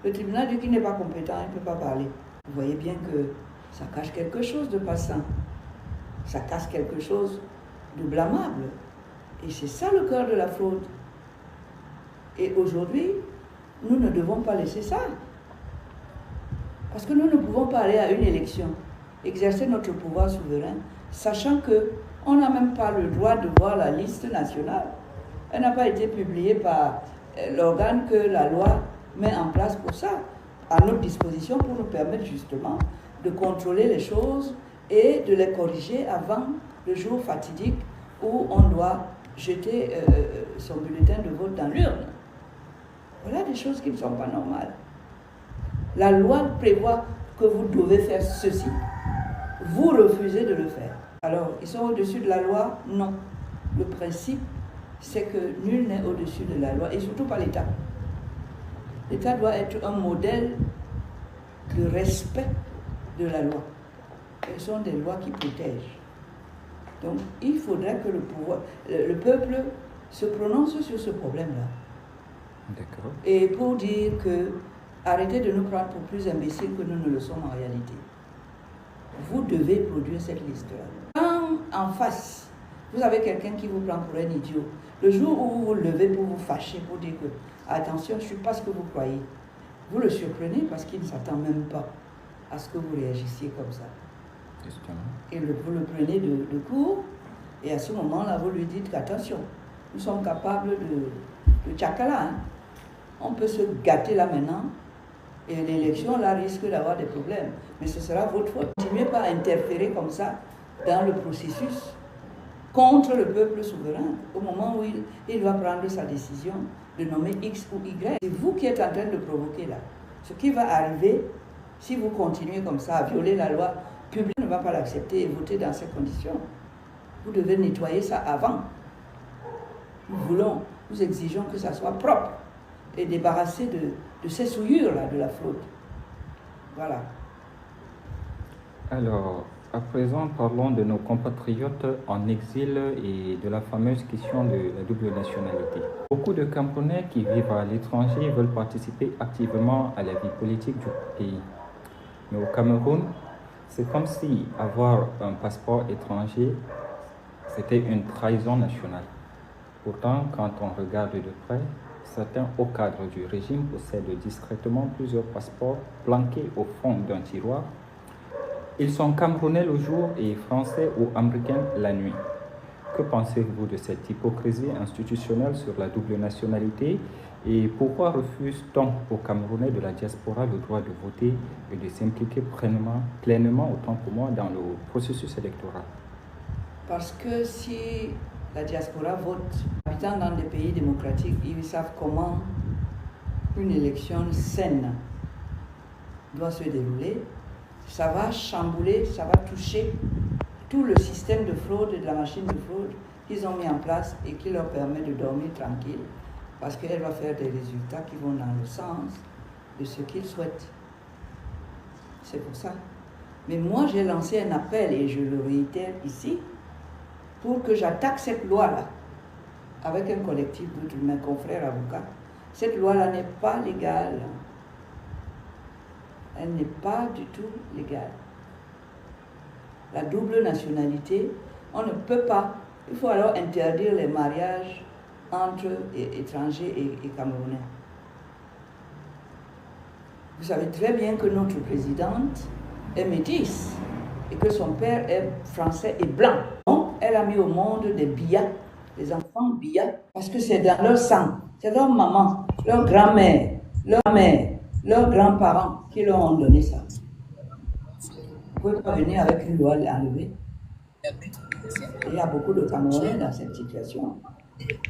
Le tribunal dit qu'il n'est pas compétent, il ne peut pas parler. Vous voyez bien que ça cache quelque chose de passant. Ça cache quelque chose de blâmable. Et c'est ça le cœur de la fraude. Et aujourd'hui, nous ne devons pas laisser ça. Parce que nous ne pouvons pas aller à une élection, exercer notre pouvoir souverain, sachant qu'on n'a même pas le droit de voir la liste nationale. Elle n'a pas été publiée par l'organe que la loi met en place pour ça, à notre disposition pour nous permettre justement de contrôler les choses et de les corriger avant le jour fatidique où on doit jeter son bulletin de vote dans l'urne. Voilà des choses qui ne sont pas normales. La loi prévoit que vous devez faire ceci. Vous refusez de le faire. Alors, ils sont au-dessus de la loi? Non. Le principe, c'est que nul n'est au-dessus de la loi, et surtout pas l'État. L'État doit être un modèle de respect de la loi. Ce sont des lois qui protègent. Donc, il faudrait que le peuple se prononce sur ce problème-là. D'accord. Et pour dire que arrêtez de nous prendre pour plus imbéciles que nous ne le sommes en réalité. Vous devez produire cette liste-là. Quand en face, vous avez quelqu'un qui vous prend pour un idiot, le jour où vous vous levez pour vous fâcher, pour dire que attention, je ne suis pas ce que vous croyez, vous le surprenez parce qu'il ne s'attend même pas à ce que vous réagissiez comme ça. Justement. Et vous le prenez de court, et à ce moment-là, vous lui dites qu'attention, nous sommes capables de tchakala. Hein. On peut se gâter là maintenant, et l'élection là risque d'avoir des problèmes. Mais ce sera votre faute. Continuez pas à interférer comme ça dans le processus contre le peuple souverain au moment où il doit prendre sa décision de nommer X ou Y. C'est vous qui êtes en train de provoquer là. Ce qui va arriver, si vous continuez comme ça à violer la loi, le public ne va pas l'accepter et voter dans ces conditions. Vous devez nettoyer ça avant. Nous exigeons que ça soit propre et débarrassé de ces souillures-là, de la fraude. Voilà. Alors, à présent, parlons de nos compatriotes en exil et de la fameuse question de la double nationalité. Beaucoup de Camerounais qui vivent à l'étranger veulent participer activement à la vie politique du pays. Mais au Cameroun, c'est comme si avoir un passeport étranger, c'était une trahison nationale. Pourtant, quand on regarde de près, certains hauts cadres du régime possèdent discrètement plusieurs passeports planqués au fond d'un tiroir. Ils sont camerounais le jour et français ou américains la nuit. Que pensez-vous de cette hypocrisie institutionnelle sur la double nationalité et pourquoi refuse-t-on aux Camerounais de la diaspora le droit de voter et de s'impliquer pleinement, autant pour moi, dans le processus électoral? Parce que si la diaspora vote, habitant dans des pays démocratiques, ils savent comment une élection saine doit se dérouler. Ça va chambouler, ça va toucher tout le système de fraude et de la machine de fraude qu'ils ont mis en place et qui leur permet de dormir tranquille parce qu'elle va faire des résultats qui vont dans le sens de ce qu'ils souhaitent. C'est pour ça. Mais moi, j'ai lancé un appel et je le réitère ici pour que j'attaque cette loi-là avec un collectif de mes confrères avocats. Cette loi-là n'est pas légale. Elle n'est pas du tout légale. La double nationalité, on ne peut pas. Il faut alors interdire les mariages entre étrangers et Camerounais. Vous savez très bien que notre présidente est métisse et que son père est français et blanc. Donc, elle a mis au monde des billas, des enfants billas, parce que c'est dans leur sang, c'est leur maman, leur grand-mère, leur mère, leurs grands-parents qui leur ont donné ça. Vous ne pouvez pas venir avec une loi l'enlever. Il y a beaucoup de Camerounais dans cette situation.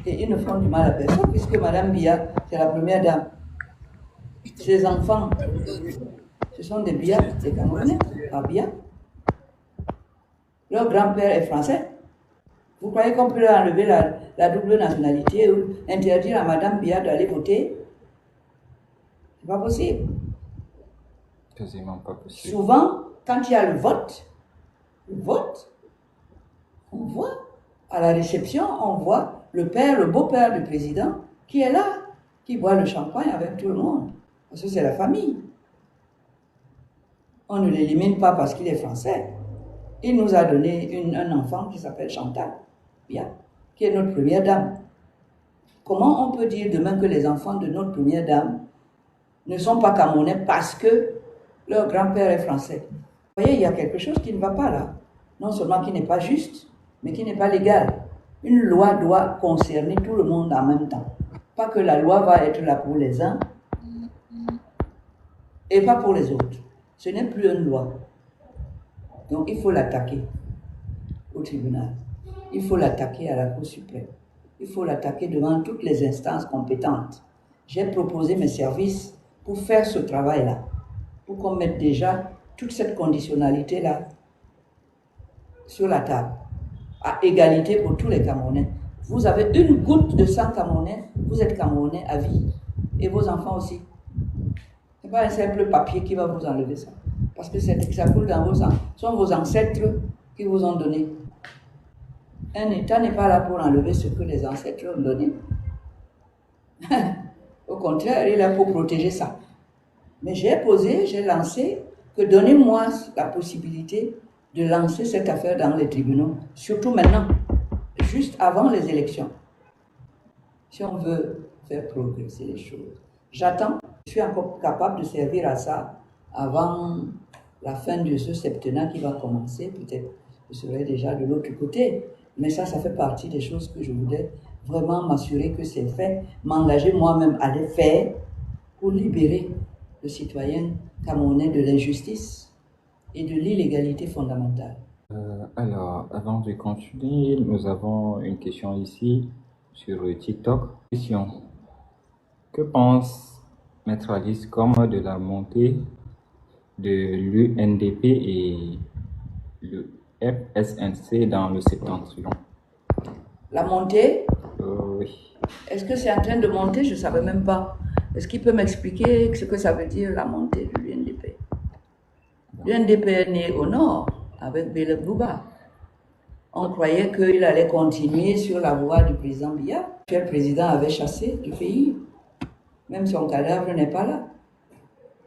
Et ils ne font du mal à personne, puisque Madame Biya, c'est la première dame. Ses enfants, ce sont des Biya, des Camerounais, pas Biya. Leur grand-père est français. Vous croyez qu'on peut leur enlever la double nationalité ou interdire à Madame Biya d'aller voter? C'est pas possible. Quasiment pas possible. Souvent, quand il y a le vote, on voit, à la réception, on voit le père, le beau-père du président qui est là, qui boit le champagne avec tout le monde. Parce que c'est la famille. On ne l'élimine pas parce qu'il est français. Il nous a donné un enfant qui s'appelle Chantal, bien, qui est notre première dame. Comment on peut dire demain que les enfants de notre première dame ne sont pas Camerounais parce que leur grand-père est français? Vous voyez, il y a quelque chose qui ne va pas là. Non seulement qui n'est pas juste, mais qui n'est pas légal. Une loi doit concerner tout le monde en même temps. Pas que la loi va être là pour les uns et pas pour les autres. Ce n'est plus une loi. Donc il faut l'attaquer au tribunal. Il faut l'attaquer à la Cour suprême. Il faut l'attaquer devant toutes les instances compétentes. J'ai proposé mes services pour faire ce travail-là, pour qu'on mette déjà toute cette conditionnalité-là sur la table, à égalité pour tous les Camerounais. Vous avez une goutte de sang camerounais, vous êtes Camerounais à vie. Et vos enfants aussi. Ce n'est pas un simple papier qui va vous enlever ça. Parce que ça coule dans vos sangs. Ce sont vos ancêtres qui vous ont donné. Un État n'est pas là pour enlever ce que les ancêtres ont donné. Au contraire, il est là pour protéger ça. Mais j'ai lancé que donnez-moi la possibilité de lancer cette affaire dans les tribunaux, surtout maintenant, juste avant les élections. Si on veut faire progresser les choses. J'attends, je suis encore capable de servir à ça avant la fin de ce septennat qui va commencer. Peut-être je serai déjà de l'autre côté. Mais ça fait partie des choses que je voudrais vraiment m'assurer que c'est fait, m'engager moi-même à les faire pour libérer le citoyen camerounais de l'injustice et de l'illégalité fondamentale. Alors, avant de continuer, nous avons une question ici sur TikTok. Question. Que pense Maître Alice comme de la montée de l'UNDP et le FSNC dans le septentrion? La montée? Oui. Est-ce que c'est en train de monter? Je ne savais même pas. Est-ce qu'il peut m'expliquer ce que ça veut dire, la montée de l'UNDP? L'UNDP est né au nord, avec Bélé Bouba. On croyait qu'il allait continuer sur la voie du président Biya. Le président avait chassé du pays. Même son cadavre n'est pas là.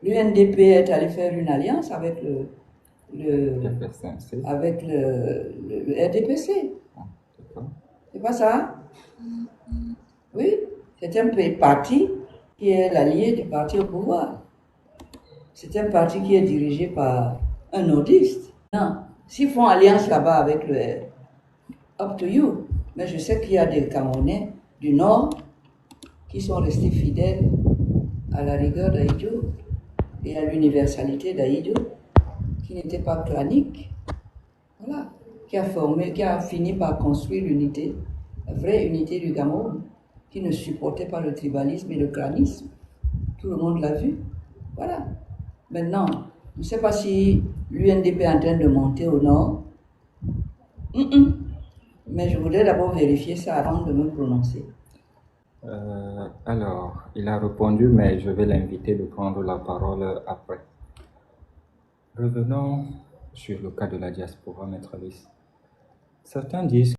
L'UNDP est allé faire une alliance avec le RDPC. C'est pas ça? Oui, c'est un parti qui est l'allié du parti au pouvoir. C'est un parti qui est dirigé par un nordiste. Non, s'ils font alliance là-bas avec le up to you. Mais je sais qu'il y a des Camerounais du Nord qui sont restés fidèles à la rigueur d'Aïdjo et à l'universalité d'Aïdjo, qui n'était pas clanique. Voilà, qui a fini par construire l'unité, la vraie unité du Cameroun, qui ne supportait pas le tribalisme et le clanisme. Tout le monde l'a vu. Voilà. Maintenant, je ne sais pas si l'UNDP est en train de monter au nord. Mais je voudrais d'abord vérifier ça avant de me prononcer. Alors, il a répondu, mais je vais l'inviter de prendre la parole après. Revenons sur le cas de la diaspora, Maître Alice. Certains disent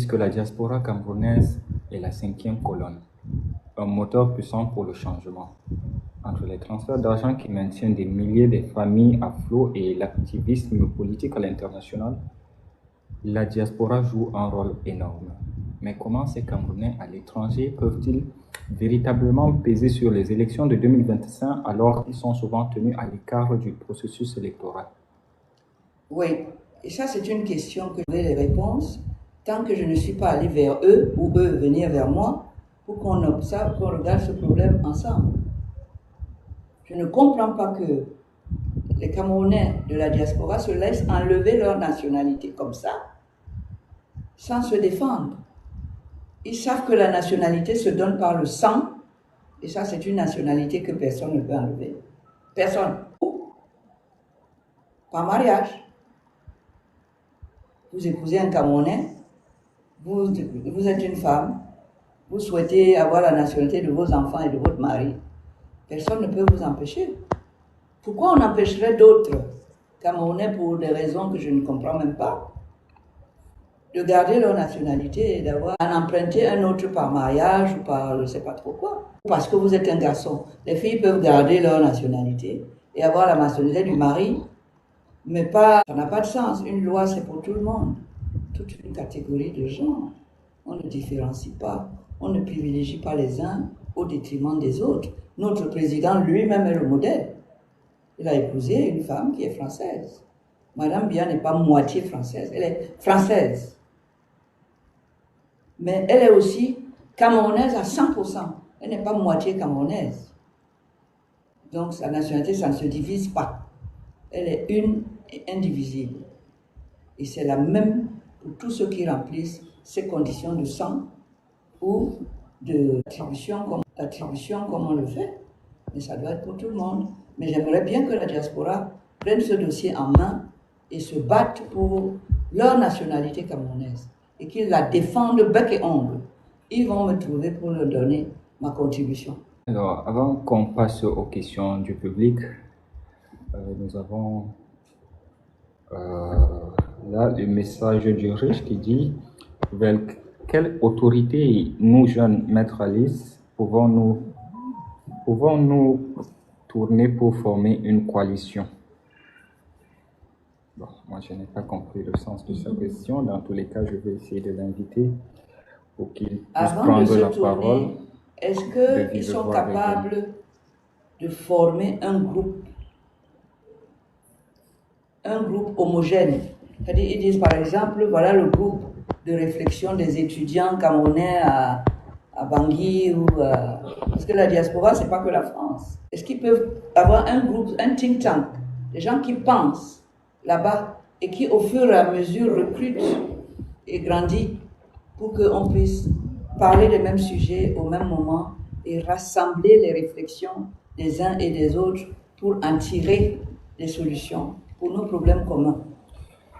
que la diaspora camerounaise est la 5e colonne, un moteur puissant pour le changement. Entre les transferts d'argent qui maintiennent des milliers de familles à flot et l'activisme politique à l'international, la diaspora joue un rôle énorme. Mais comment ces Camerounais à l'étranger peuvent-ils véritablement peser sur les élections de 2025 alors qu'ils sont souvent tenus à l'écart du processus électoral? Oui, et ça c'est une question que je vais les réponses tant que je ne suis pas allé vers eux ou eux venir vers moi pour qu'on observe, qu'on regarde ce problème ensemble. Je ne comprends pas que les Camerounais de la diaspora se laissent enlever leur nationalité comme ça, sans se défendre. Ils savent que la nationalité se donne par le sang, et ça c'est une nationalité que personne ne peut enlever. Personne. Par mariage. Vous épousez un Camerounais, vous êtes une femme, vous souhaitez avoir la nationalité de vos enfants et de votre mari. Personne ne peut vous empêcher. Pourquoi on empêcherait d'autres Camerounais pour des raisons que je ne comprends même pas? de garder leur nationalité et d'avoir à en emprunter un autre par mariage ou par je ne sais pas trop quoi. Parce que vous êtes un garçon. Les filles peuvent garder leur nationalité et avoir la nationalité du mari, mais pas, ça n'a pas de sens. Une loi, c'est pour tout le monde. Toute une catégorie de gens. On ne différencie pas. On ne privilégie pas les uns au détriment des autres. Notre président lui-même est le modèle. Il a épousé une femme qui est française. Madame Bia n'est pas moitié française, elle est française. Mais elle est aussi camerounaise à 100%. Elle n'est pas moitié camerounaise. Donc sa nationalité, ça ne se divise pas. Elle est une et indivisible. Et c'est la même pour tous ceux qui remplissent ces conditions de sang ou d'attribution comme on le fait. Mais ça doit être pour tout le monde. Mais j'aimerais bien que la diaspora prenne ce dossier en main et se batte pour leur nationalité camerounaise et qu'ils la défendent bec et ongle. Ils vont me trouver pour leur donner ma contribution. Alors, avant qu'on passe aux questions du public, nous avons là le message du riche qui dit vers quelle autorité nous, jeunes maîtres Alice, pouvons-nous tourner pour former une coalition? Bon, moi, je n'ai pas compris le sens de sa question. Dans tous les cas, je vais essayer de l'inviter pour qu'il puisse prendre la parole. Est-ce qu'ils sont capables de former un groupe homogène? C'est-à-dire, ils disent par exemple, voilà le groupe de réflexion des étudiants camerounais à Bangui ou parce que la diaspora, c'est pas que la France. Est-ce qu'ils peuvent avoir un groupe, un think tank, des gens qui pensent là-bas et qui au fur et à mesure recrutent et grandissent pour qu'on puisse parler des mêmes sujets au même moment et rassembler les réflexions des uns et des autres pour en tirer des solutions pour nos problèmes communs?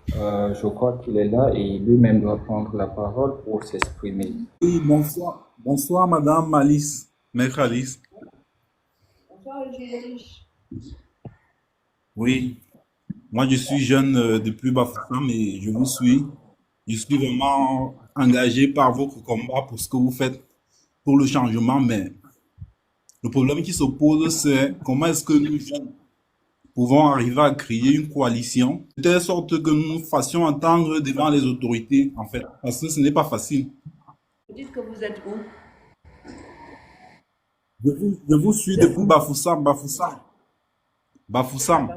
Je crois qu'il est là et lui-même doit prendre la parole pour s'exprimer. Oui, bonsoir. Bonsoir, Madame Alice, Maître Alice. Bonsoir, Gilles Riche. Oui, moi je suis jeune depuis Bafoussam et je vous suis. Je suis vraiment engagé par votre combat pour ce que vous faites pour le changement, mais le problème qui se pose, c'est comment est-ce que nous jeunes pouvons arriver à créer une coalition de telle sorte que nous nous fassions entendre devant les autorités, en fait, parce que ce n'est pas facile. Vous dites que vous êtes où? Je vous suis depuis Bafoussam. Bafoussam.